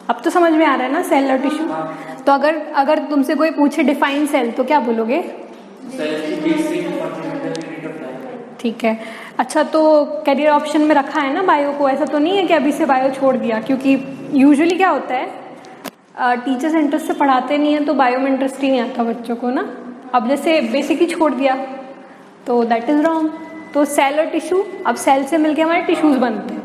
अब तो समझ में आ रहा है ना सेल और टिश्यू। तो अगर तुमसे कोई पूछे डिफाइन सेल तो क्या बोलोगे? ठीक है। अच्छा, तो करियर ऑप्शन में रखा है ना बायो को, ऐसा तो नहीं है कि अभी से बायो छोड़ दिया? क्योंकि यूजुअली क्या होता है, टीचर्स इंटरेस्ट से पढ़ाते नहीं है तो बायो में इंटरेस्ट ही नहीं आता बच्चों को ना। अब जैसे बेसिक ही छोड़ दिया तो दैट इज रॉन्ग। तो सेल और टिश्यू, अब सेल से मिलके हमारे टिश्यूज बनते हैं।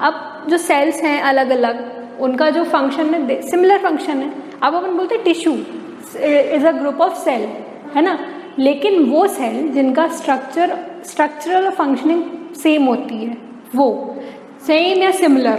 अब जो सेल्स हैं अलग अलग, उनका जो फंक्शन है सिमिलर फंक्शन है। अब अपन बोलते हैं tissue is a group of cell, है ना, लेकिन वो सेल जिनका स्ट्रक्चरल और फंक्शनिंग सेम होती है, वो सेम या सिमिलर,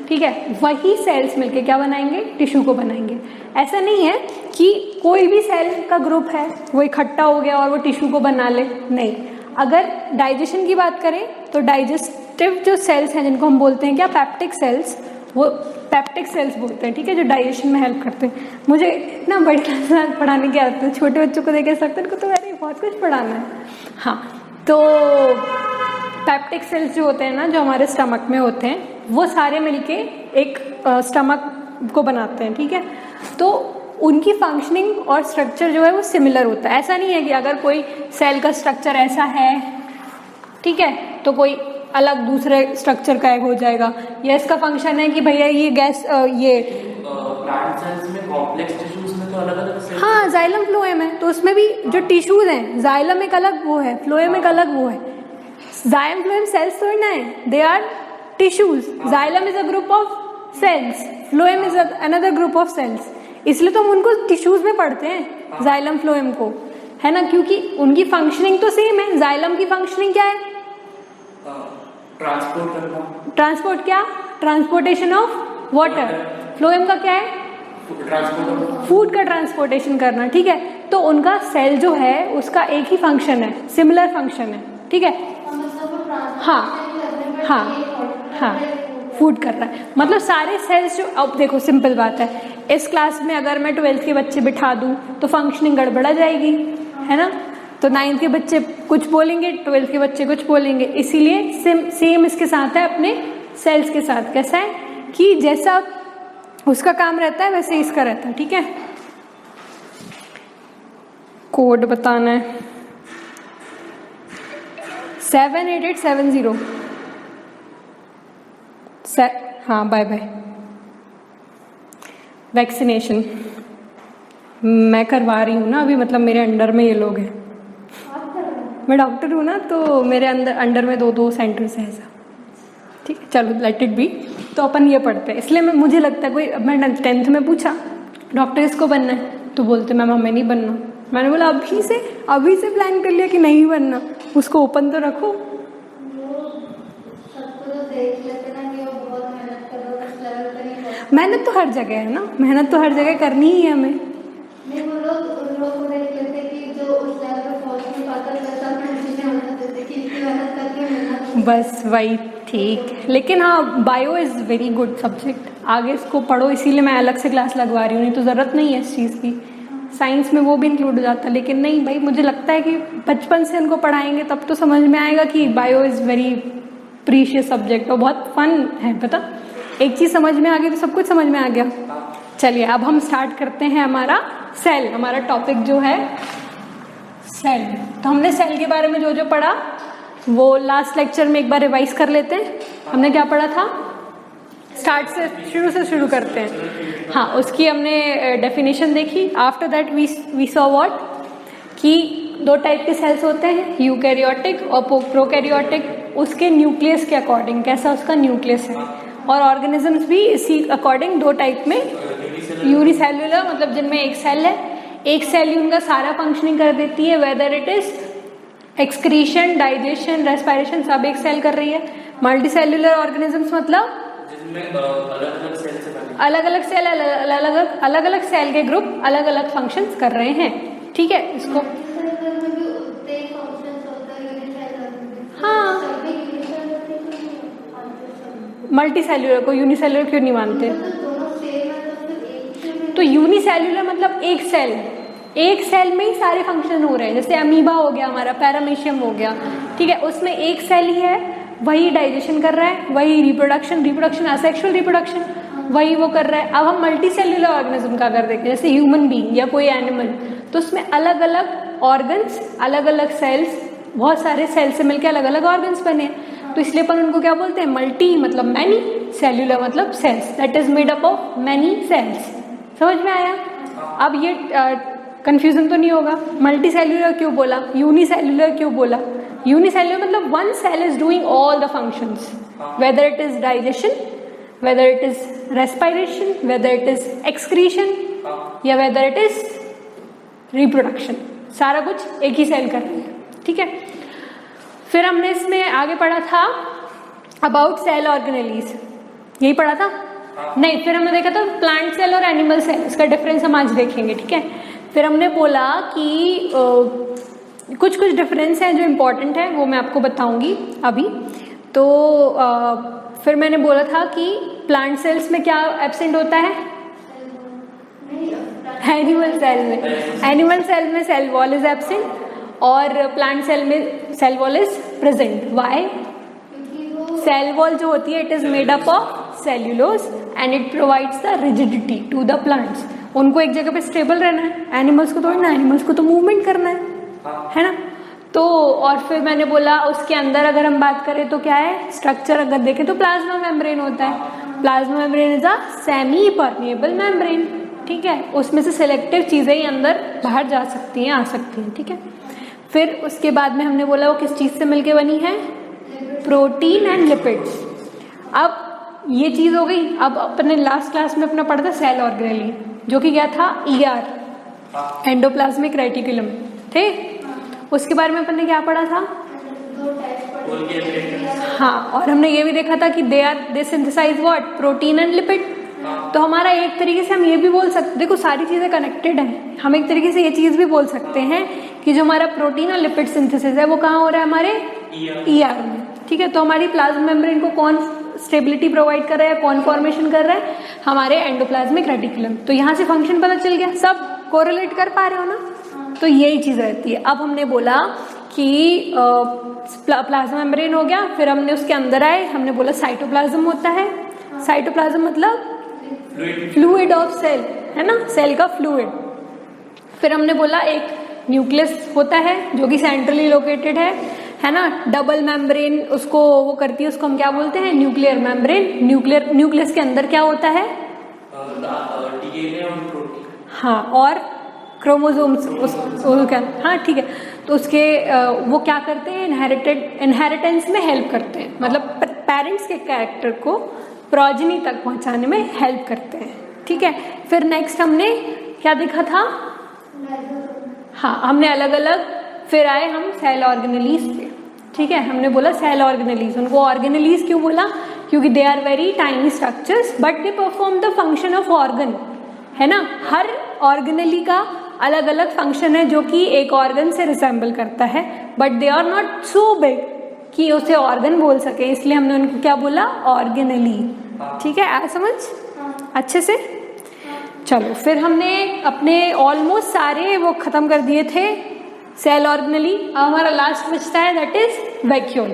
ठीक है, वही सेल्स मिलके क्या बनाएंगे? टिश्यू को बनाएंगे। ऐसा नहीं है कि कोई भी सेल का ग्रुप है वो इकट्ठा हो गया और वो टिश्यू को बना ले, नहीं। अगर डाइजेशन की बात करें तो डाइजेस्टिव जो सेल्स हैं जिनको हम बोलते हैं क्या, पैप्टिक सेल्स, वो पैप्टिक सेल्स बोलते हैं, ठीक है, जो डाइजेशन में हेल्प करते हैं। मुझे इतना बड़ी क्लास में पढ़ाने की आदत है, छोटे बच्चों को देख सकते हैं, इनको तो अरे बहुत कुछ पढ़ाना है। हाँ, तो पैप्टिक सेल्स जो होते हैं ना, जो हमारे स्टमक में होते हैं, वो सारे मिलके एक स्टमक को बनाते हैं, ठीक है। तो उनकी फंक्शनिंग और स्ट्रक्चर जो है वो सिमिलर होता है। ऐसा नहीं है कि अगर कोई सेल का स्ट्रक्चर ऐसा है, ठीक है, तो कोई अलग दूसरे स्ट्रक्चर का हो जाएगा, या इसका फंक्शन है कि भैया ये गैस ये प्लांट सेल्स में कॉम्प्लेक्स टिश्यूज में तो अलग-अलग सेल्स, हाँ, जाइलम फ्लोएम है, तो उसमें भी जो टिश्यूज हैं, जाइलम एक अलग वो है, फ्लोएम एक अलग वो है। जाइलम फ्लोएम सेल्स थोड़ी ना है, they are tissues. Xylem is a group of cells, phloem is another group of cells, इसलिए तो हम उनको टिश्यूज में पढ़ते हैं, जाइलम फ्लोएम को, है ना, क्योंकि उनकी फंक्शनिंग तो सेम है। जाइलम की फंक्शनिंग क्या है? ट्रांसपोर्ट करना। ट्रांसपोर्ट क्या? Transportation of water. फ्लोएम का क्या है? फूड का ट्रांसपोर्टेशन करना, ठीक है। तो उनका सेल जो है उसका एक ही फंक्शन है, सिमिलर फंक्शन है, ठीक है। हाँ हाँ हाँ, फूड कर रहा है, मतलब सारे सेल्स जो, अब देखो सिंपल बात है, इस क्लास में अगर मैं 12th के बच्चे बिठा दूं तो फंक्शनिंग गड़बड़ा जाएगी, है ना। तो 9th के बच्चे कुछ बोलेंगे, 12th के बच्चे कुछ बोलेंगे, इसीलिए सेम इसके साथ है अपने सेल्स के साथ। कैसा है कि जैसा उसका काम रहता है वैसे इसका रहता है, ठीक है। कोड बताना है 78870। हाँ, बाय बाय। वैक्सीनेशन मैं करवा रही हूँ ना अभी, मतलब मेरे अंडर में ये लोग हैं, मैं डॉक्टर हूँ ना, तो मेरे अंडर में दो सेंटर्स हैं ऐसा, ठीक है। चलो लेट इट बी। तो अपन ये पढ़ते हैं, इसलिए मुझे लगता है कोई, मैं 10th में पूछा डॉक्टर इसको बनना है, तो बोलते मैम हमें नहीं बनना। मैंने बोला अभी से प्लान कर लिया कि नहीं बनना, उसको ओपन तो रखो। मेहनत तो हर जगह है ना, मेहनत तो हर जगह करनी ही है हमें। बस वही, ठीक। लेकिन हाँ, bio is very good subject, आगे इसको पढ़ो, इसीलिए मैं अलग से क्लास लगवा रही हूँ, नहीं तो जरूरत नहीं है इस चीज़ की। साइंस में वो भी इंक्लूड हो जाता है, लेकिन नहीं भाई, मुझे लगता है कि बचपन से उनको पढ़ाएंगे तब तो समझ में आएगा कि bio is very precious subject और बहुत फन है। पता, एक चीज समझ में आ गई तो सब कुछ समझ में आ गया। चलिए अब हम स्टार्ट करते हैं हमारा सेल, हमारा टॉपिक जो है सेल। तो हमने सेल के बारे में जो जो पढ़ा वो लास्ट लेक्चर में एक बार रिवाइज कर लेते हैं। हमने क्या पढ़ा था? स्टार्ट से शुरू करते हैं। हाँ, उसकी हमने डेफिनेशन देखी। After that we saw what, कि दो टाइप के सेल्स होते हैं, यूकैरियोटिक और प्रोकैरियोटिक। उसके न्यूक्लियस के अकॉर्डिंग कैसा उसका न्यूक्लियस है, और ऑर्गेनिजम्स भी इसी अकॉर्डिंग दो टाइप में, यूनिसेल्युलर मतलब जिनमें एक सेल है, एक सेल ही उनका सारा फंक्शनिंग कर देती है, weather it is excretion, digestion, respiration, सब एक सेल कर रही है। मल्टीसेल्युलर ऑर्गेनिजम्स मतलब अलग अलग सेल के ग्रुप अलग अलग फंक्शंस कर रहे हैं, ठीक है। इसको हाँ, मल्टीसेल्युलर को यूनिसेल्युलर क्यों नहीं मानते? तो यूनिसेल्युलर मतलब एक सेल में ही सारे फंक्शन हो रहे हैं। जैसे अमीबा हो गया हमारा, पैरामीशियम हो गया, ठीक है, उसमें एक सेल ही है, वही डाइजेशन कर रहा है, वही रिप्रोडक्शन असेक्सुअल रिप्रोडक्शन, वही वो कर रहा है। अब हम मल्टी सेल्यूलर ऑर्गेनिज्म का अगर देखें, जैसे ह्यूमन बीइंग या कोई एनिमल, तो उसमें अलग अलग ऑर्गन्स, अलग अलग सेल्स, बहुत सारे सेल से मिलकर अलग अलग ऑर्गन्स बने हैं, तो इसलिए अपन उनको क्या बोलते हैं, मल्टी मतलब मैनी, सेल्यूलर मतलब cells, that is made up of many cells. समझ में आया? अब ये कंफ्यूजन तो नहीं होगा, मल्टी सेल्यूलर क्यों बोला, यूनिसेल्यूलर क्यों बोला? यूनिसेल्यूलर मतलब one cell is doing all the functions, whether it is digestion, whether it is respiration, whether it is excretion, या वेदर इट इज रिप्रोडक्शन, सारा कुछ एक ही सेल कर रही है। ठीक है, फिर हमने इसमें आगे पढ़ा था अबाउट सेल ऑर्गेनेलीज, यही पढ़ा था? नहीं, फिर हमने देखा था प्लांट सेल और एनिमल सेल, इसका डिफरेंस हम आज देखेंगे। ठीक है, फिर हमने बोला कि कुछ कुछ डिफरेंस हैं जो इम्पोर्टेंट है, वो मैं आपको बताऊंगी अभी। तो फिर मैंने बोला था कि प्लांट सेल्स में क्या एब्सेंट होता है, एनिमल सेल में सेल वॉल इज एब्सेंट, और प्लांट सेल में cell wall is present. Why? Cell wall जो होती है, it is made up of cellulose and it provides the rigidity to the plants. उनको एक जगह पे स्टेबल रहना है, एनिमल्स को तोड़ना है, एनिमल्स को तो मूवमेंट करना है ना। तो और फिर मैंने बोला उसके अंदर अगर हम बात करें तो क्या है स्ट्रक्चर, अगर देखें तो प्लाज्मा मेम्ब्रेन होता है। Plasma membrane is a semi permeable membrane. ठीक है, उसमें से सिलेक्टिव चीजें ही अंदर बाहर जा सकती हैं, आ सकती हैं। ठीक है, फिर उसके बाद में हमने बोला वो किस चीज से मिलके बनी है, प्रोटीन एंड लिपिड्स। अब ये चीज हो गई। अब अपने लास्ट क्लास में अपना पढ़ा था सेल ऑर्गेनेली, जो कि क्या था, ER, एंडोप्लाज्मिक रेटिकुलम थे। उसके बारे में अपन ने क्या पढ़ा था, हाँ, और हमने ये भी देखा था कि they synthesise what, protein and lipid. तो हमारा एक तरीके से हम ये भी बोल सकते, देखो सारी चीजें कनेक्टेड हैं, हम एक तरीके से ये चीज भी बोल सकते हैं कि जो हमारा प्रोटीन और लिपिड सिंथेसिस है वो कहाँ हो रहा है, हमारे ER में। ठीक है, तो हमारी प्लाज्मा मेम्ब्रेन को कौन स्टेबिलिटी प्रोवाइड कर रहा है, कौन फॉर्मेशन कर रहा है, हमारे एंडोप्लाज्मिक रेटिकुलम। तो यहाँ से फंक्शन पता चल गया, सब कोरिलेट कर पा रहे हो ना। तो यही चीज रहती है। अब हमने बोला कि प्लाज्मा मेम्ब्रेन हो गया, फिर हमने उसके अंदर आए, हमने बोला साइटोप्लाज्म होता है। साइटोप्लाज्म मतलब फ्लूइड ऑफ सेल, है ना, सेल का फ्लूइड। फिर हमने बोला एक न्यूक्लियस होता है जो कि सेंट्रली लोकेटेड है ना, डबल मेम्ब्रेन उसको वो करती है, उसको हम क्या बोलते हैं, न्यूक्लियर मेम्ब्रेन। न्यूक्लियस के अंदर क्या होता है, DNA और प्रोटीन, हाँ, और क्रोमोसोम्स क्या, हाँ ठीक है। तो उसके वो क्या करते हैं, इनहेरिटेंस में हेल्प करते हैं, मतलब पेरेंट्स के कैरेक्टर को प्रोजेनी तक पहुंचाने में हेल्प करते हैं। ठीक है, फिर नेक्स्ट हमने क्या देखा था, हाँ, हमने अलग अलग फिर आए हम सेल ऑर्गेनेलीज पे। ठीक है, हमने बोला सेल ऑर्गेनेलीज, उनको ऑर्गेनेलीज क्यों बोला, क्योंकि they are very tiny structures but they perform the function of organ, है ना। हर ऑर्गेनेली का अलग अलग फंक्शन है जो कि एक ऑर्गन से रिसेंबल करता है, but they are not so big कि उसे ऑर्गन बोल सके, इसलिए हमने उनको क्या बोला, ऑर्गेनेली। ठीक है, आया समझ अच्छे से। चलो, फिर हमने अपने ऑलमोस्ट सारे वो खत्म कर दिए थे सेल ऑर्गेनेली। अब हमारा लास्ट बचता है, दैट इज वैक्यूल।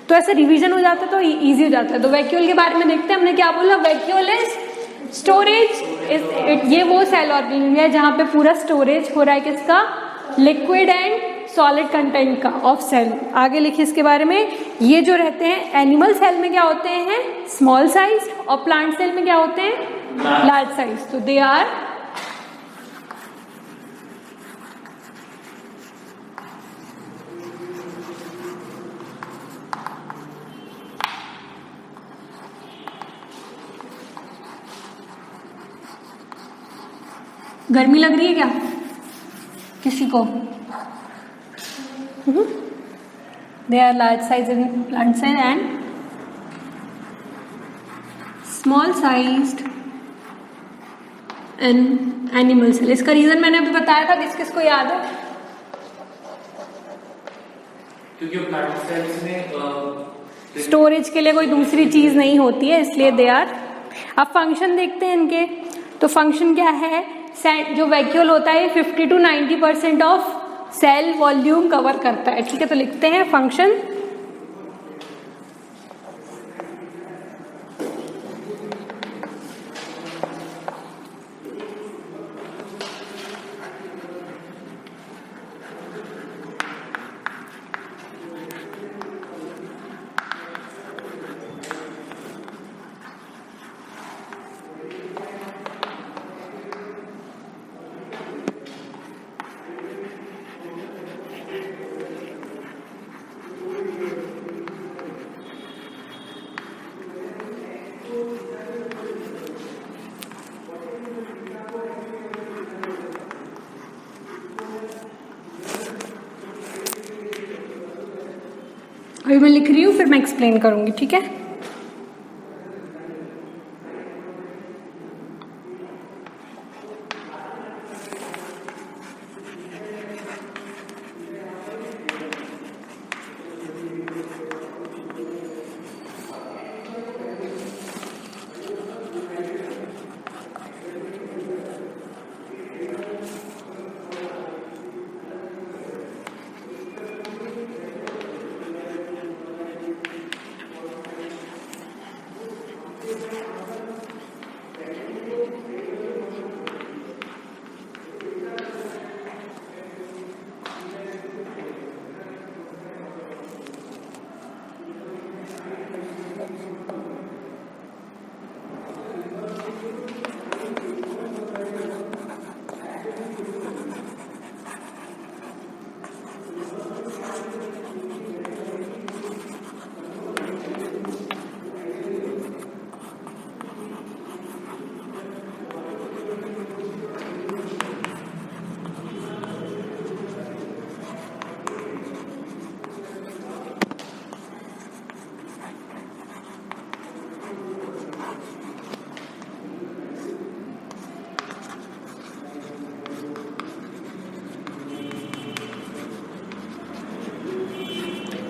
तो ऐसे रिवीजन हो जाता है तो इजी हो जाता है। तो वैक्यूल के बारे में देखते हैं, हमने क्या बोला, वैक्यूल इज स्टोरेज, ये वो सेल ऑर्गेनेली है जहाँ पे पूरा स्टोरेज हो रहा है किसका, लिक्विड एंड सॉलिड कंटेंट का ऑफ सेल। आगे लिखिए इसके बारे में। ये जो रहते हैं एनिमल सेल में क्या होते हैं, स्मॉल साइज, और प्लांट सेल में क्या होते हैं, लार्ज साइज। तो दे आर गर्मी लग रही है क्या किसी को, they are large size in plant cell and small sized in animal cell. इसका रीजन मैंने अभी बताया था, किस किस को याद है, क्योंकि प्लांट सेल्स में स्टोरेज के लिए कोई दूसरी चीज नहीं होती है, इसलिए दे आर। अब फंक्शन देखते हैं इनके। तो फंक्शन क्या है, जो वैक्यूल होता है 50 to 90% of cell volume cover करता है। ठीक है, तो लिखते हैं फंक्शन, अभी मैं लिख रही हूँ, फिर मैं एक्सप्लेन करूंगी, ठीक है।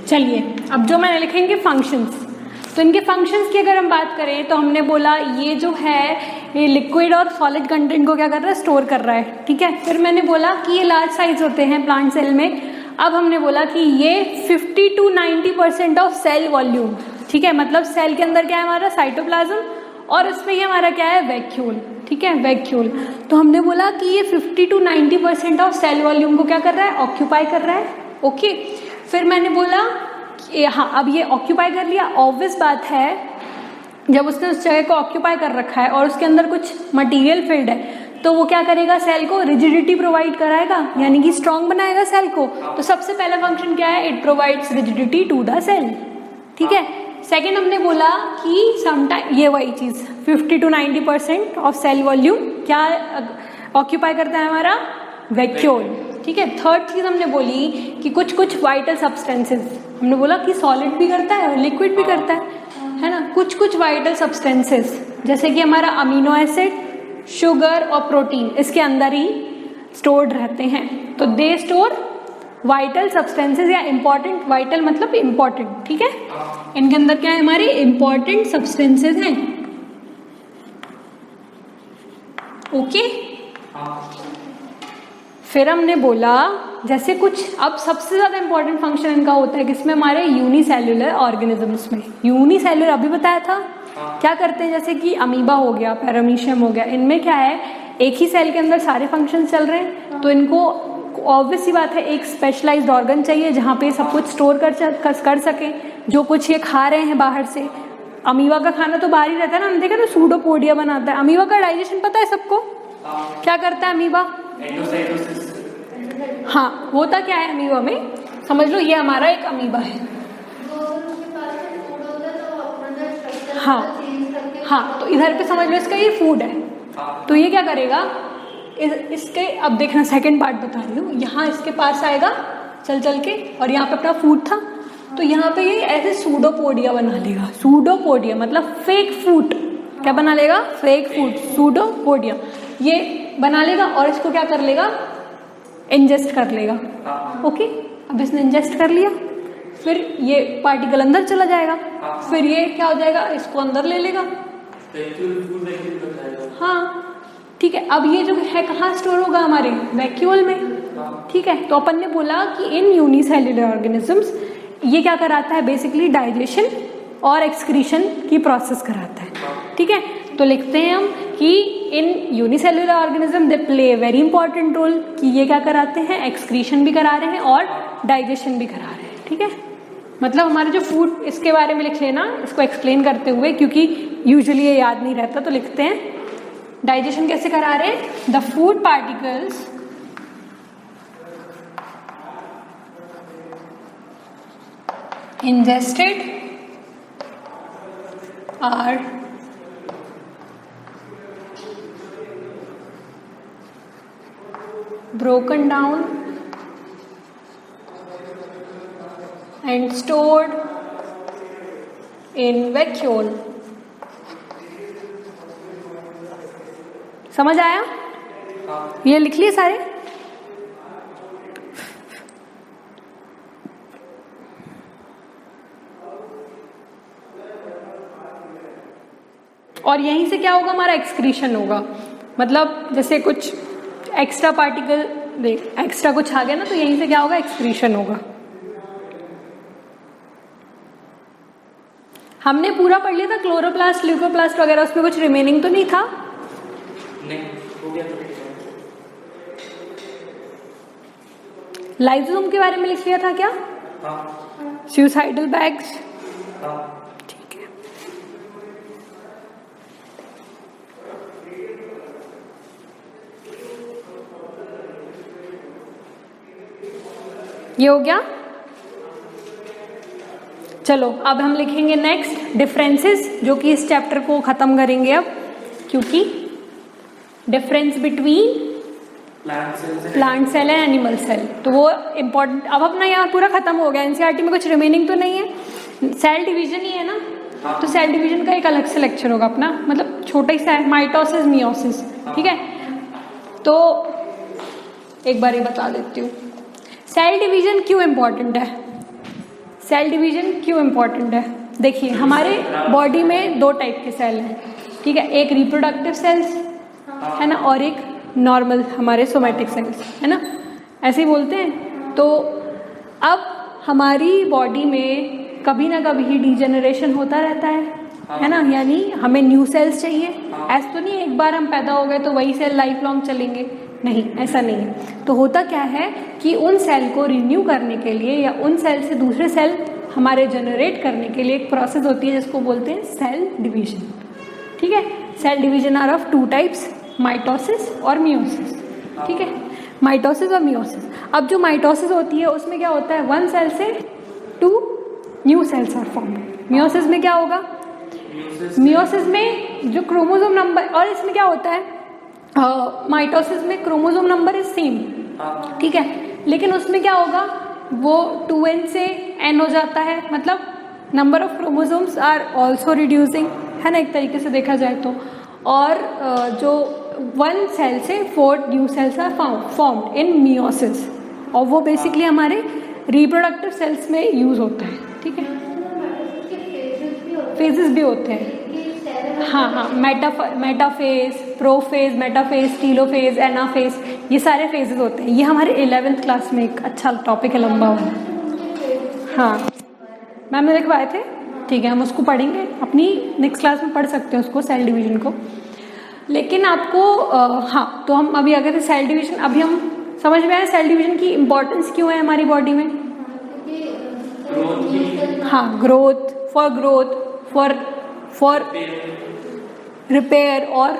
चलिए अब जो मैंने लिखेंगे फंक्शंस, तो इनके फंक्शंस की अगर हम बात करें तो हमने बोला ये जो है ये लिक्विड और सॉलिड कंटेंट को क्या कर रहा है, स्टोर कर रहा है, ठीक है। फिर मैंने बोला कि ये लार्ज साइज होते हैं प्लांट सेल में। अब हमने बोला कि ये 50 to 90% ऑफ सेल वॉल्यूम, ठीक है, मतलब सेल के अंदर क्या है हमारा साइटोप्लाज्म और उसमें ये हमारा क्या है वैक्यूल, ठीक है, वैक्यूल। तो हमने बोला कि ये 50 to 90% ऑफ सेल वॉल्यूम को क्या कर रहा है, ऑक्यूपाई कर रहा है, ओके। फिर मैंने बोला हाँ अब ये ऑक्यूपाई कर लिया, ऑब्वियस बात है जब उसने उस जगह को ऑक्यूपाई कर रखा है और उसके अंदर कुछ मटेरियल फिल्ड है तो वो क्या करेगा, सेल को रिजिडिटी प्रोवाइड कराएगा, यानी कि स्ट्रॉन्ग बनाएगा सेल को। तो सबसे पहला फंक्शन क्या है, it provides rigidity to the cell, ठीक है। सेकेंड हमने बोला कि समटाइम ये वही चीज 50 to 90% ऑफ सेल वॉल्यूम क्या ऑक्यूपाई करता है हमारा वैक्यूल, ठीक है। थर्ड चीज हमने बोली कि कुछ कुछ वाइटल सब्सटेंसेस, हमने बोला कि सॉलिड भी करता है और लिक्विड भी करता है ना, कुछ कुछ वाइटल सब्सटेंसेस जैसे कि हमारा अमीनो एसिड, शुगर और प्रोटीन इसके अंदर ही स्टोर्ड रहते हैं। तो दे स्टोर वाइटल सब्सटेंसेस या इंपॉर्टेंट, वाइटल मतलब इंपॉर्टेंट, ठीक है। इनके अंदर क्या है हमारे इंपॉर्टेंट सब्सटेंसेस हैं, ओके। फिर हमने बोला जैसे कुछ, अब सबसे ज्यादा इंपॉर्टेंट फंक्शन इनका होता है किसमें, हमारे यूनिसेल्युलर ऑर्गेनिजम्स में। यूनिसेल्युलर अभी बताया था क्या करते हैं, जैसे कि अमीबा हो गया, पैरामीशियम हो गया, इनमें क्या है एक ही सेल के अंदर सारे फंक्शन चल रहे हैं, तो इनको ऑब्वियस सी बात है एक स्पेशलाइज्ड ऑर्गन चाहिए जहाँ पे सब कुछ स्टोर कर सके जो कुछ ये खा रहे हैं बाहर से। अमीबा का खाना तो बाहर ही रहता है ना, हमने देखा ना सूडोपोडिया बनाता है। अमीबा का डाइजेशन पता है सबको, क्या करता है अमीबा, हाँ होता क्या है अमीबा में, समझ लो ये हमारा एक अमीबा है, हाँ हाँ, तो इधर पे समझ लो इसका ये फूड है, तो ये क्या करेगा इसके, अब देखना सेकंड पार्ट बता रही हूँ, यहाँ इसके पास आएगा चल चल के और यहाँ पे अपना फूड था, तो यहाँ पे ये ऐसे सूडोपोडिया बना लेगा। सूडोपोडिया मतलब फेक फूड, क्या बना लेगा, फेक फूड, सूडोपोडिया ये बना लेगा और इसको क्या कर लेगा, इंजेस्ट कर लेगा, ओके। अब इसने इंजेस्ट कर लिया, फिर ये पार्टिकल अंदर चला जाएगा, फिर ये क्या हो जाएगा, इसको अंदर ले लेगा, हाँ ठीक है। अब ये जो है कहाँ स्टोर होगा, हमारे वैक्यूल में, ठीक है। तो अपन ने बोला कि इन यूनिसेल्युलर ऑर्गेनिजम्स ये क्या कराता है, बेसिकली डाइजेशन और एक्सक्रीशन की प्रोसेस कराता है, ठीक है। तो लिखते हैं हम कि in unicellular organism they play very important role, कि ये क्या कराते हैं, एक्सक्रीशन भी करा रहे हैं और डाइजेशन भी करा रहे हैं, ठीक है। मतलब हमारे जो फूड, इसके बारे में लिख लेना इसको एक्सप्लेन करते हुए, क्योंकि यूजुअली ये याद नहीं रहता, तो लिखते हैं डाइजेशन कैसे करा रहे हैं, the food particles ingested are broken down and stored in vacuole. समझ आया? ये लिख लिए सारे? और यहीं से क्या होगा, हमारा एक्सक्रीशन होगा। मतलब जैसे कुछ एक्स्ट्रा पार्टिकल, एक्स्ट्रा कुछ आ गया ना, तो यहीं से क्या होगा, एक्सक्रीशन होगा। हमने पूरा पढ़ लिया था क्लोरोप्लास्ट, ल्यूकोप्लास्ट वगैरह, उसमें कुछ रिमेनिंग तो नहीं था? नहीं, हो गया तो। लाइसोसोम के बारे में लिख लिया था क्या? हाँ। Suicidal bags. हाँ। ठीक है। ये हो गया। चलो अब हम लिखेंगे नेक्स्ट डिफरेंसेस, जो कि इस चैप्टर को खत्म करेंगे अब, क्योंकि difference between plant cell and animal cell, तो वो इम्पोर्टेंट। अब अपना यहाँ पूरा खत्म हो गया, एनसीईआरटी में कुछ रिमेनिंग तो नहीं है। सेल डिवीजन ही है ना, तो सेल डिवीजन का एक अलग से लेक्चर होगा अपना, मतलब छोटा ही सा है, माइटोसिस मियोसिस। ठीक है, तो एक बार ये बता देती हूँ, सेल डिवीजन क्यों इम्पोर्टेंट है। सेल डिवीजन क्यों इम्पोर्टेंट है, देखिए हमारे बॉडी में दो टाइप के सेल हैं। ठीक है, एक रिप्रोडक्टिव सेल्स है ना, और एक नॉर्मल हमारे सोमैटिक सेल्स है ना, ऐसे ही बोलते हैं। तो अब हमारी बॉडी में कभी ना कभी डिजेनरेशन होता रहता है ना, यानी हमें न्यू सेल्स चाहिए। ऐसा तो नहीं एक बार हम पैदा हो गए तो वही सेल लाइफ लॉन्ग चलेंगे, नहीं, ऐसा नहीं है। तो होता क्या है कि उन सेल को रिन्यू करने के लिए या उन सेल से दूसरे सेल हमारे जनरेट करने के लिए एक प्रोसेस होती है जिसको बोलते हैं सेल डिवीजन। ठीक है, cell division are of two types, mitosis और मियोसिस। ठीक है, माइटोसिस और मियोसिस। अब जो माइटोसिस होती है उसमें क्या होता है, वन सेल से two new cells are formed. Meiosis में क्या होगा, मियोसिस में जो क्रोमोसोम नंबर, और इसमें क्या होता है, माइटोसिस में क्रोमोसोम नंबर इज सेम। ठीक है, लेकिन उसमें क्या होगा, वो 2n से n हो जाता है, मतलब number of chromosomes are also reducing, है ना, एक तरीके से देखा जाए तो। और जो वन सेल से 4 new cells are formed in meiosis, और वो बेसिकली हमारे रिप्रोडक्टिव सेल्स में यूज होता है। ठीक है, फेजेस भी होते हैं। हाँ हाँ, metaphase, prophase, metaphase, telophase, anaphase, ये सारे फेजेस होते हैं। ये हमारे 11th क्लास में एक अच्छा टॉपिक है, लंबा हुआ। हाँ मैम ने लिखवाए थे, ठीक है, हम उसको पढ़ेंगे अपनी नेक्स्ट क्लास में, पढ़ सकते हैं उसको, सेल डिवीजन को। लेकिन आपको हाँ, तो हम अभी अगर सेल डिवीजन, अभी हम समझ में आए सेल डिवीजन की इम्पोर्टेंस क्यों है हमारी बॉडी में। हाँ, ग्रोथ, फॉर रिपेयर और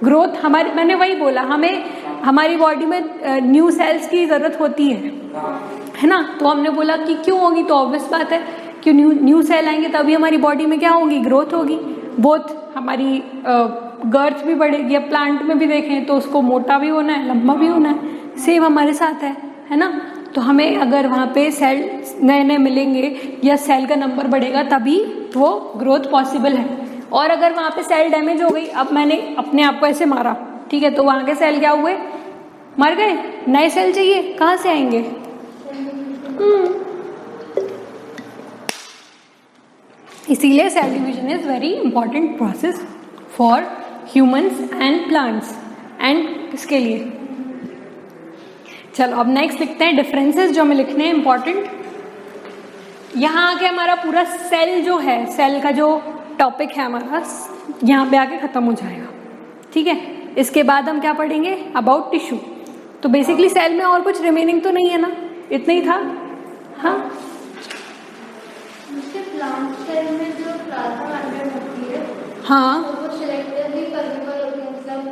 ग्रोथ। हमारी, मैंने वही बोला, हमें हमारी बॉडी में न्यू सेल्स की जरूरत होती है ना। तो हमने बोला कि क्यों होगी, तो ऑब्वियस बात है कि न्यू सेल आएंगे तभी हमारी बॉडी में क्या होगी, ग्रोथ होगी। बोथ हमारी गर्थ भी बढ़ेगी। अब प्लांट में भी देखें तो उसको मोटा भी होना है, लंबा भी होना है, सेम हमारे साथ है ना। तो हमें अगर वहाँ पे सेल नए नए मिलेंगे या सेल का नंबर बढ़ेगा तभी वो ग्रोथ पॉसिबल है। और अगर वहाँ पे सेल डैमेज हो गई, अब मैंने अपने आप को ऐसे मारा, ठीक है, तो वहाँ के सेल क्या हुए, मर गए, नए सेल चाहिए, कहाँ से आएंगे। इसीलिए cell division is very important process for humans and plants and किसके लिए। चलो अब नेक्स्ट लिखते हैं डिफरेंसेस जो हमें लिखने हैं इंपॉर्टेंट। यहाँ आके हमारा पूरा सेल जो है, सेल का जो टॉपिक है हमारा, यहाँ पे आके खत्म हो जाएगा। ठीक है, इसके बाद हम क्या पढ़ेंगे, अबाउट टिश्यू। तो बेसिकली सेल में और कुछ रिमेनिंग तो नहीं है ना, इतना ही था। हाँ, प्लांट सेल में जो प्लाज्मा मेम्ब्रेन होती है, हाँ, तो वो सिलेक्टिवली परमिबल होती है, मतलब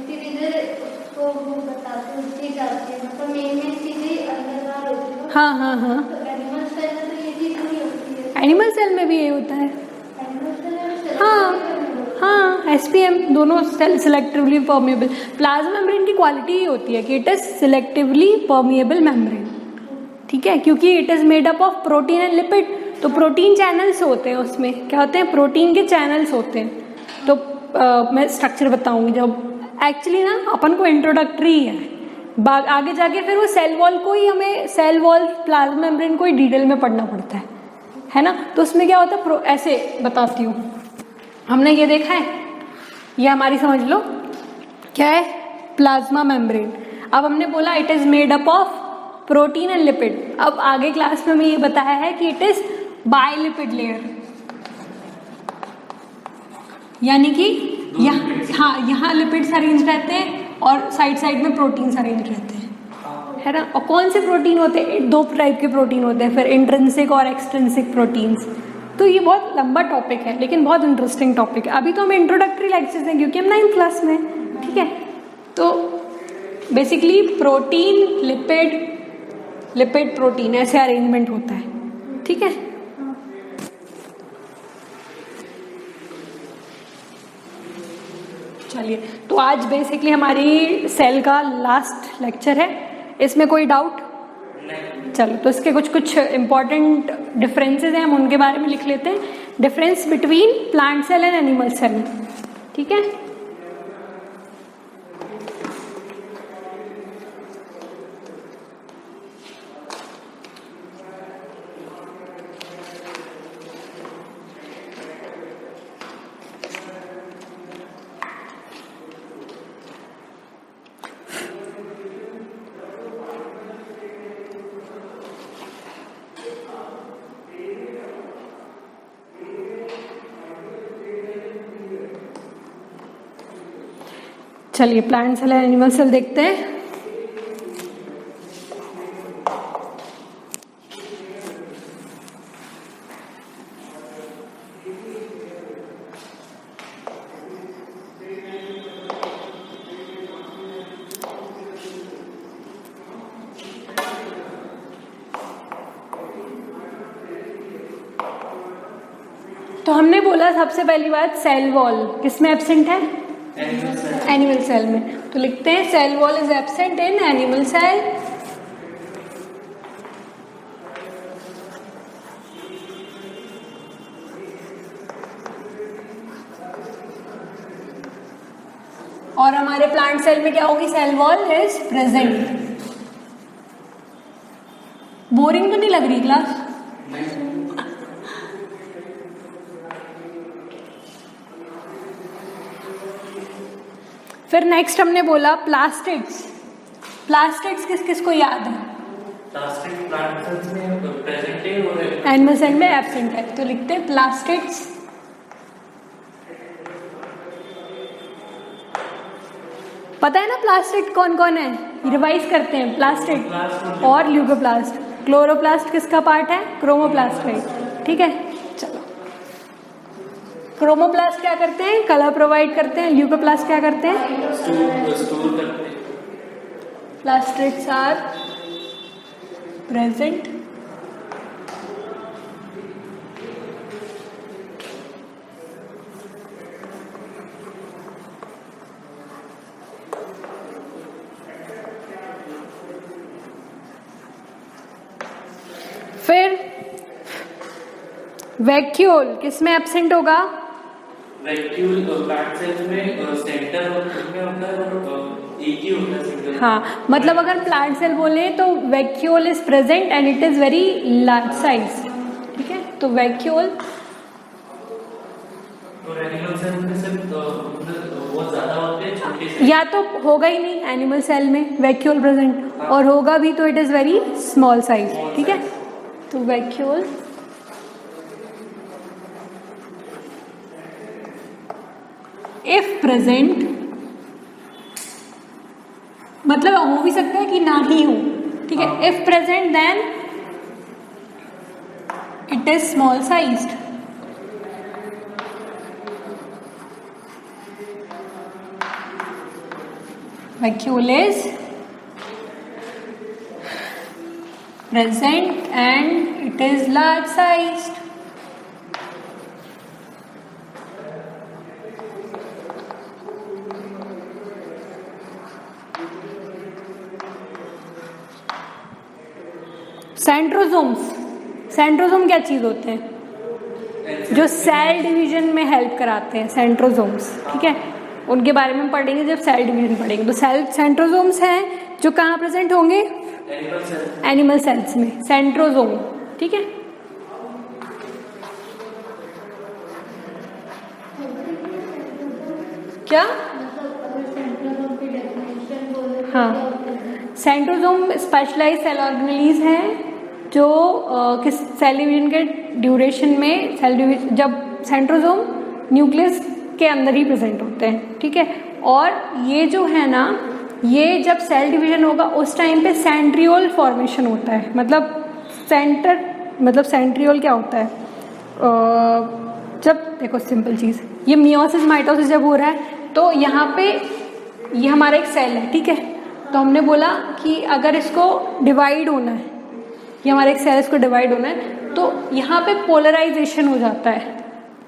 जितनी देर उसको वो बताते हैं उतनी जाती है, मतलब मेन चीजें अंदर होती है। हाँ हाँ हाँ, तो एनिमल सेल में तो ये चीज नहीं होती है। एनिमल सेल में भी ये होता है। एनिमल सेल में हाँ, एसपीएम, दोनों cell selectively permeable. Plasma membrane की क्वालिटी ये होती है कि it is selectively permeable membrane. ठीक है, क्योंकि it is made up of protein and lipid. तो प्रोटीन चैनल्स होते हैं, उसमें क्या होते हैं, प्रोटीन के चैनल्स होते हैं। तो मैं स्ट्रक्चर बताऊंगी जब, एक्चुअली ना अपन को इंट्रोडक्टरी है, आगे जाके फिर वो सेल वॉल को ही हमें, सेल वॉल प्लाज्मा मेम्ब्रेन को ही डिटेल में पढ़ना पड़ता है ना। तो उसमें क्या होता है, ऐसे बताती हूँ, हमने ये देखा है, ये हमारी समझ लो क्या है, प्लाज्मा मेम्ब्रेन। अब हमने बोला it is made up of protein and lipid. अब आगे क्लास में हमें ये बताया है कि इट इज बायलिपिड लेयर, यानी कि यहाँ लिपिड्स अरेंज रहते हैं और साइड साइड में प्रोटीन्स अरेंज रहते हैं, है ना। और कौन से प्रोटीन होते हैं, 2 टाइप के प्रोटीन होते हैं, फिर इंट्रिंसिक और एक्सट्रिंसिक प्रोटीन्स। तो ये बहुत लंबा टॉपिक है लेकिन बहुत इंटरेस्टिंग टॉपिक है। अभी तो हम इंट्रोडक्टरी लेक्चर्स हैं क्योंकि हम 9th क्लास में, ठीक है। तो बेसिकली प्रोटीन लिपिड प्रोटीन ऐसे अरेंजमेंट होता है, ठीक है। चलिए, तो आज बेसिकली हमारी सेल का लास्ट लेक्चर है, इसमें कोई डाउट? चलो, तो इसके कुछ इंपॉर्टेंट डिफरेंसेस हैं, हम उनके बारे में लिख लेते हैं। Difference between plant cell and animal cell, ठीक है। चलिए, plant cell and animal cell देखते हैं। तो हमने बोला सबसे पहली बात, सेल वॉल किसमें एब्सेंट है? एनिमल सेल में। तो लिखते हैं cell wall is absent in animal cell. और हमारे प्लांट सेल में क्या होगी? Cell wall is present. Boring तो नहीं लग रही क्लास? फिर नेक्स्ट हमने बोला प्लास्टिड्स। प्लास्टिड्स किस किस को याद है? प्लास्टिक प्लांट सेल्स में प्रेजेंट है और एनिमल सेल में एब्सेंट है। तो लिखते हैं प्लास्टिड्स। पता है ना प्लास्टिड कौन कौन है? रिवाइज करते हैं। प्लास्टिड और ल्यूकोप्लास्ट। क्लोरोप्लास्ट किसका पार्ट है? क्रोमोप्लास्ट है, ठीक है। चलो, क्रोमोप्लास्ट क्या करते हैं? कलर प्रोवाइड करते हैं। ल्यूकोप्लास्ट क्या करते हैं? स्टोर करते हैं। प्लास्टिड्स आर प्रेजेंट फिर वैक्यूल किसमें एब्सेंट होगा? वैक्यूल प्लांट सेल्स में सेंटर में होता है और एक ही होता है सेंटर। हाँ, मतलब अगर प्लांट सेल बोले तो vacuole is present and it is very large size, ठीक है। तो वैक्यूल और एनिमल सेल में सिर्फ बहुत ज्यादा होते हैं, छोटे से या तो होगा ही नहीं एनिमल सेल में वैक्यूल प्रेजेंट, और होगा भी तो it is very small size, ठीक है। तो वैक्यूल इफ प्रेजेंट, मतलब हो भी सकता है कि ना ही हो, ठीक है। If present then it is small sized. Vacuole is present and it is large sized. Centrosomes centrosome क्या चीज होते हैं? जो सेल डिवीजन में हेल्प कराते हैं, सेंट्रोसोम्स, ठीक है, उनके बारे में पढ़ेंगे जब सेल डिवीजन पढ़ेंगे। तो सेल सेंट्रोसोम्स हैं जो कहाँ प्रेजेंट होंगे? एनिमल सेल्स में, सेंट्रोसोम, ठीक है। क्या? हाँ, सेंट्रोसोम स्पेशलाइज्ड सेल ऑर्गेनेलीज हैं जो किस सेल डिवीजन के ड्यूरेशन में, सेल डिवीजन जब सेंट्रोसोम न्यूक्लियस के अंदर ही प्रेजेंट होते हैं, ठीक है। और ये जो है ना, ये जब सेल डिवीजन होगा उस टाइम पे सेंट्रियोल फॉर्मेशन होता है। मतलब सेंट्रियोल क्या होता है? जब देखो सिंपल चीज, ये मियोसिस माइटोसिस जब हो रहा है तो यहाँ पे ये हमारा एक सेल है, ठीक है। तो हमने बोला कि अगर इसको डिवाइड होना है, ये हमारा एक सेल, इसको डिवाइड होना है, तो यहाँ पे पोलराइजेशन हो जाता है,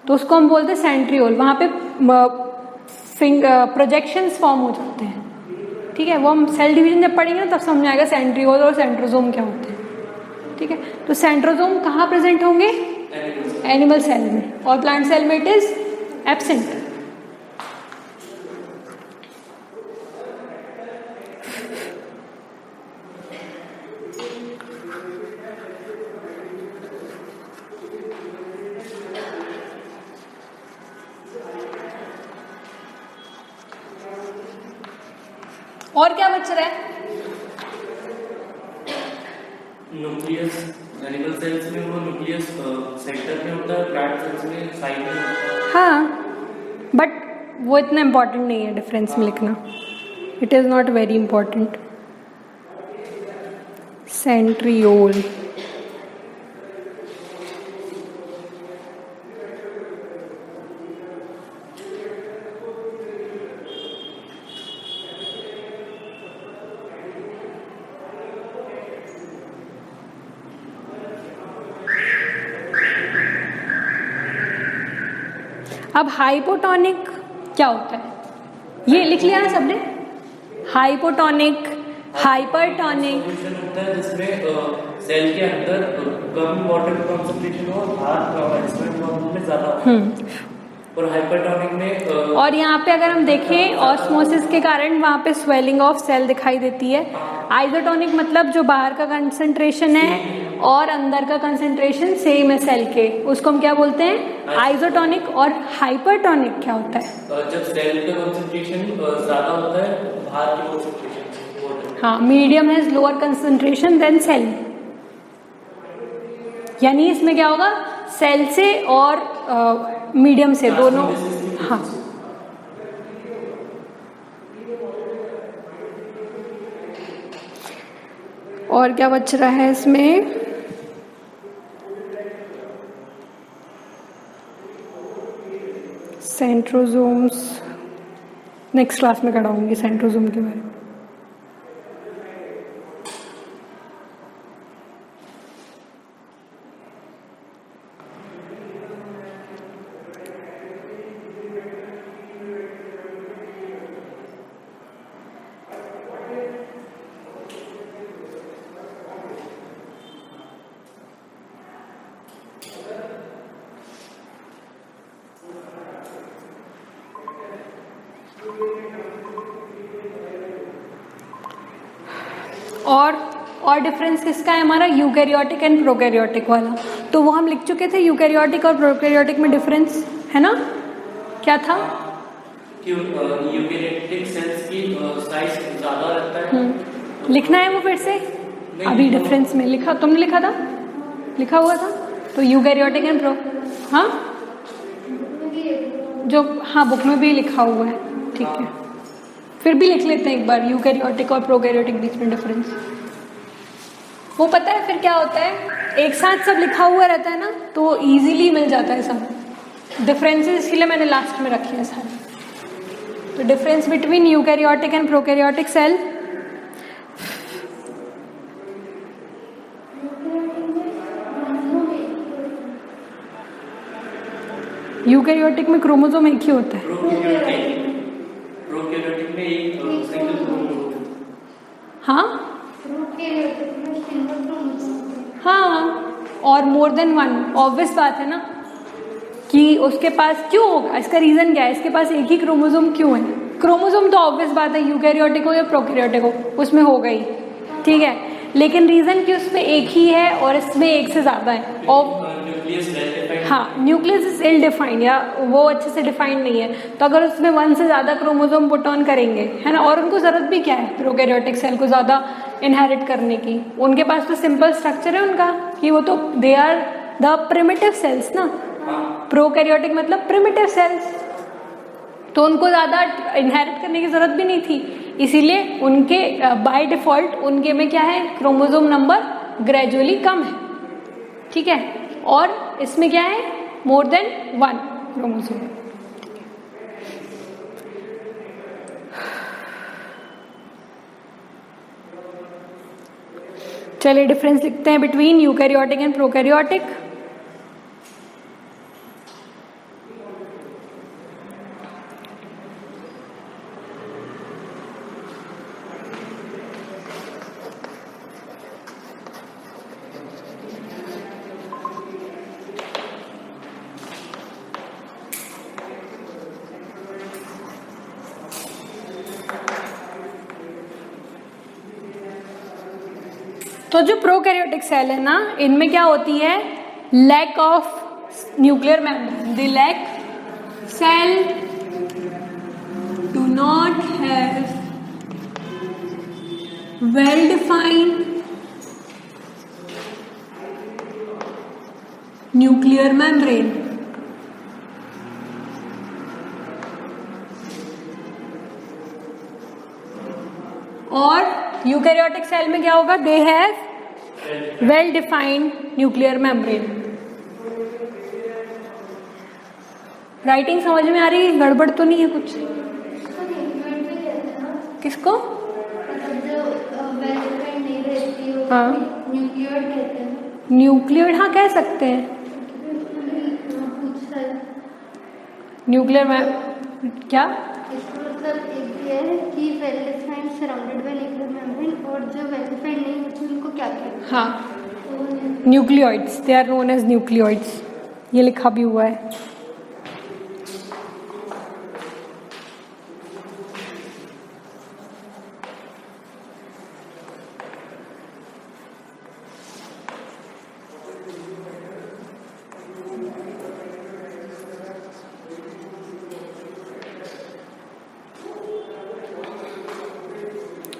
तो उसको हम बोलते हैं सेंट्रियोल। वहाँ पे प्रोजेक्शंस फॉर्म हो जाते हैं, ठीक है। वो हम सेल डिवीजन जब पढ़ेंगे ना तब समझ आएगा सेंट्रियोल और सेंट्रोसोम क्या होते हैं, ठीक है। तो सेंट्रोसोम कहाँ प्रेजेंट होंगे? एनिमल सेल में, और प्लांट सेल में इट इज एब्सेंट। और क्या बच रहा है? न्यूक्लियस, एनिमल सेल्स में वो न्यूक्लियस सेंटर में होता है, प्लांट सेल्स में साइड में होता है। हाँ, बट वो इतना इम्पोर्टेंट नहीं है डिफरेंस में लिखना, it is not very important. Centriole, अब हाइपोटोनिक क्या होता है? ये लिख लिया ना सबने? हाइपोटोनिक, हाइपरटोनिक होता है जिसमें सेल के अंदर कम वाटर कंसंट्रेशन हो, बाहर एक्सपेंड में ज्यादा हो। और हाइपरटोनिक में और यहाँ पे अगर हम देखें ऑस्मोसिस के कारण वहाँ पे स्वेलिंग ऑफ सेल दिखाई देती है। आइसोटोनिक मतलब जो बाहर का कंसंट्रेशन है और अंदर का कंसंट्रेशन सेम है सेल के, उसको हम क्या बोलते हैं? आइसोटोनिक। और हाइपरटोनिक क्या होता है? जब सेल का कंसंट्रेशन ज्यादा होता है बाहर के कंसंट्रेशन। हाँ, medium has lower concentration than cell, यानी इसमें क्या होगा? सेल से और मीडियम से दोनों। हाँ, और क्या बच रहा है इसमें? सेंट्रोसोम्स नेक्स्ट क्लास में कराऊंगी सेंट्रोसोम के बारे में। और डिफरेंस किसका है हमारा? यूकैरियोटिक एंड प्रोकैरियोटिक वाला। तो वो हम लिख चुके थे, यूकैरियोटिक और प्रोकैरियोटिक में डिफरेंस है ना, क्या था? यूकैरियोटिक सेल्स की साइज ज्यादा रहता है। लिखना है वो फिर से? अभी डिफरेंस में लिखा, तुमने लिखा था, लिखा हुआ था। तो यूकैरियोटिक एंड हाँ, जो हाँ बुक में भी लिखा हुआ है, ठीक है। फिर भी लिख लेते हैं एक बार, यूकैरियोटिक और प्रोकैरियोटिक बीच में डिफरेंस। वो पता है फिर क्या होता है, एक साथ सब लिखा हुआ रहता है ना, तो इजीली मिल जाता है सब डिफरेंसेस, इसलिए मैंने लास्ट में रखे हैं सारे। तो difference between eukaryotic and prokaryotic cell, eukaryotic में क्रोमोसोम एक ही होता है। प्रोकैरियोटिक में एक सिंगल क्रोमोसोम। हाँ हाँ, और मोर देन वन, ऑब्वियस बात है ना कि उसके पास क्यों होगा, इसका रीजन क्या है, इसके पास एक ही क्रोमोसोम क्यों है? क्रोमोसोम तो ऑब्वियस बात है, यूकैरियोटिक हो या प्रोकैरियोटिक हो उसमें होगा ही, ठीक है, लेकिन रीजन कि उसमें एक ही है और इसमें एक से ज्यादा है। और हाँ, न्यूक्लियस इज इल डिफाइंड, या वो अच्छे से डिफाइंड नहीं है, तो अगर उसमें वन से ज्यादा क्रोमोसोम पुट ऑन करेंगे, है ना, और उनको जरूरत भी क्या है प्रोकैरियोटिक सेल को ज्यादा इनहेरिट करने की, उनके पास तो सिंपल स्ट्रक्चर है उनका कि वो तो they are the primitive cells ना, प्रोकैरियोटिक मतलब प्रिमिटिव सेल्स, तो उनको ज्यादा इनहेरिट करने की जरूरत भी नहीं थी, इसीलिए उनके बाय डिफॉल्ट उनके में क्या है, क्रोमोसोम नंबर ग्रेजुअली कम है, ठीक है, और इसमें क्या है, मोर देन वन क्रोमोसोम। चलिए डिफरेंस लिखते हैं बिटवीन यूकैरियोटिक एंड प्रोकैरियोटिक। तो जो प्रोकैरियोटिक सेल है ना, इनमें क्या होती है, lack of nuclear membrane, they lack, cell do not have well defined nuclear membrane, और यूकैरियोटिक सेल में क्या होगा, they have well defined nuclear membrane. Writing समझ में आ रही है, गड़बड़ तो नहीं है कुछ? किसको? हाँ, न्यूक्लियर, हाँ कह सकते हैं न्यूक्लियर में क्या, इसका मतलब एक ये है कि well defined surrounded by nuclear membrane, और जो वेल डिफाइंड नहीं होती उनको क्या कहते हैं? हाँ, nucleoids, they are known as nucleoids, ये लिखा भी हुआ है।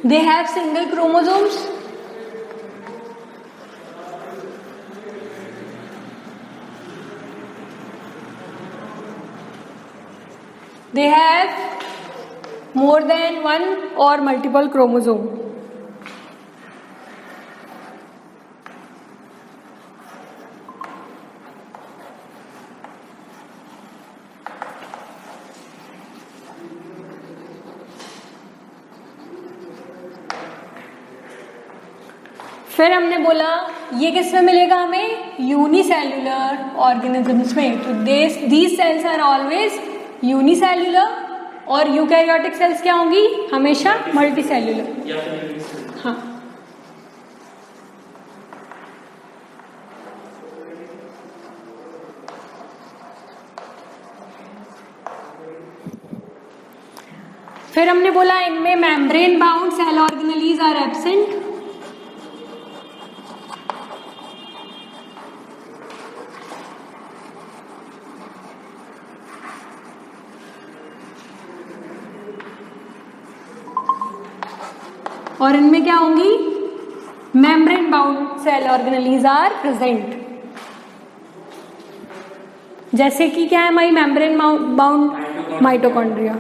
They have single chromosomes. They have more than one or multiple chromosome. फिर हमने बोला ये किस में मिलेगा हमें, यूनिसेल्युलर ऑर्गेनिजम्स में, तो these cells are always unicellular, और यूकैरियोटिक सेल्स क्या होंगी, हमेशा मल्टीसेल्युलर। हाँ, फिर हमने बोला इनमें membrane bound cell organelles are absent, और इनमें क्या होंगी, membrane bound cell organelles are present. जैसे कि क्या है हमारी मेम्ब्रेन बाउंड माइटोकॉन्ड्रिया,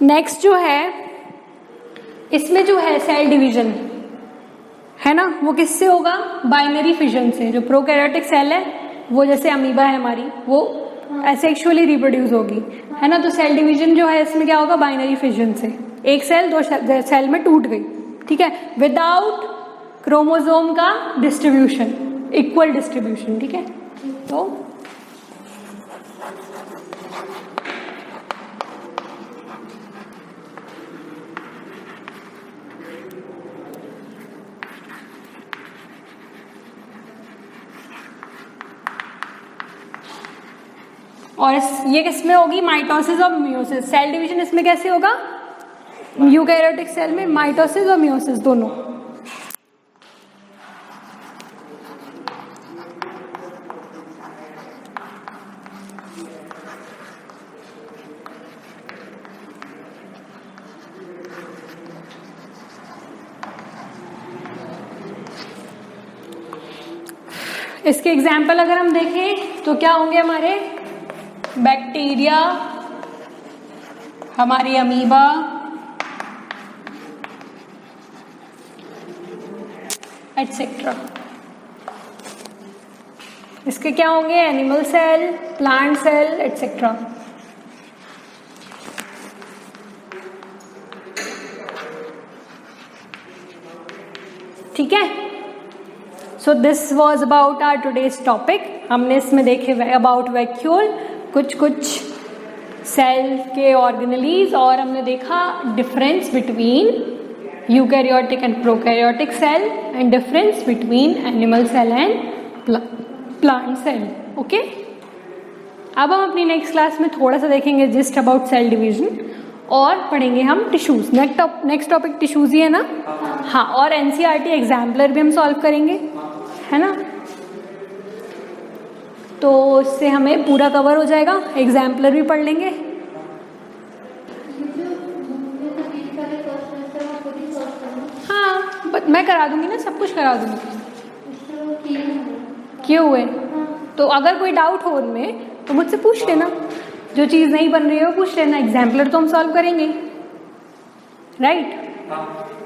नेक्स्ट जो है इसमें जो है सेल डिवीजन है ना, वो किससे होगा, बाइनरी फिजन से। जो प्रोकैरियोटिक सेल है वो जैसे अमीबा है हमारी, वो एसेक्सुअली रिप्रोड्यूस होगी, है ना, तो सेल डिवीजन जो है इसमें क्या होगा, बाइनरी फिजन से, एक सेल दो सेल में टूट गई, ठीक है, विदाउट क्रोमोसोम का डिस्ट्रीब्यूशन, इक्वल डिस्ट्रीब्यूशन, ठीक है। तो और ये किस में होगी, माइटोसिस और मियोसिस। सेल डिवीजन इसमें कैसे होगा, यूकैरियोटिक सेल में माइटोसिस और मियोसिस दोनों। इसके एग्जाम्पल अगर हम देखें तो क्या होंगे हमारे, बैक्टीरिया, हमारी अमीबा, एटसेट्रा। इसके क्या होंगे, animal cell, plant cell, etcetera. ठीक है। So this was about our today's topic. हमने इसमें देखे अबाउट वैक्यूल, कुछ सेल के ऑर्गेनेलीज, और हमने देखा difference between eukaryotic and prokaryotic cell and difference between animal cell and plant cell. Okay, अब हम अपनी नेक्स्ट क्लास में थोड़ा सा देखेंगे जस्ट अबाउट सेल डिवीजन, और पढ़ेंगे हम टिश्यूज। नेक्स्ट टॉपिक टिश्यूज ही है ना। हाँ, और एनसीईआरटी एग्जाम्पलर भी हम सॉल्व करेंगे, है ना। तो इससे हमें पूरा कवर हो जाएगा, एग्जाम्पलर भी पढ़ लेंगे। हाँ, बट मैं करा दूंगी ना, सब कुछ करा दूंगी। किए हुए, तो अगर कोई डाउट हो उनमें तो मुझसे पूछ लेना, जो चीज़ नहीं बन रही है वो पूछ लेना। एग्जाम्पलर तो हम सॉल्व करेंगे, राइट।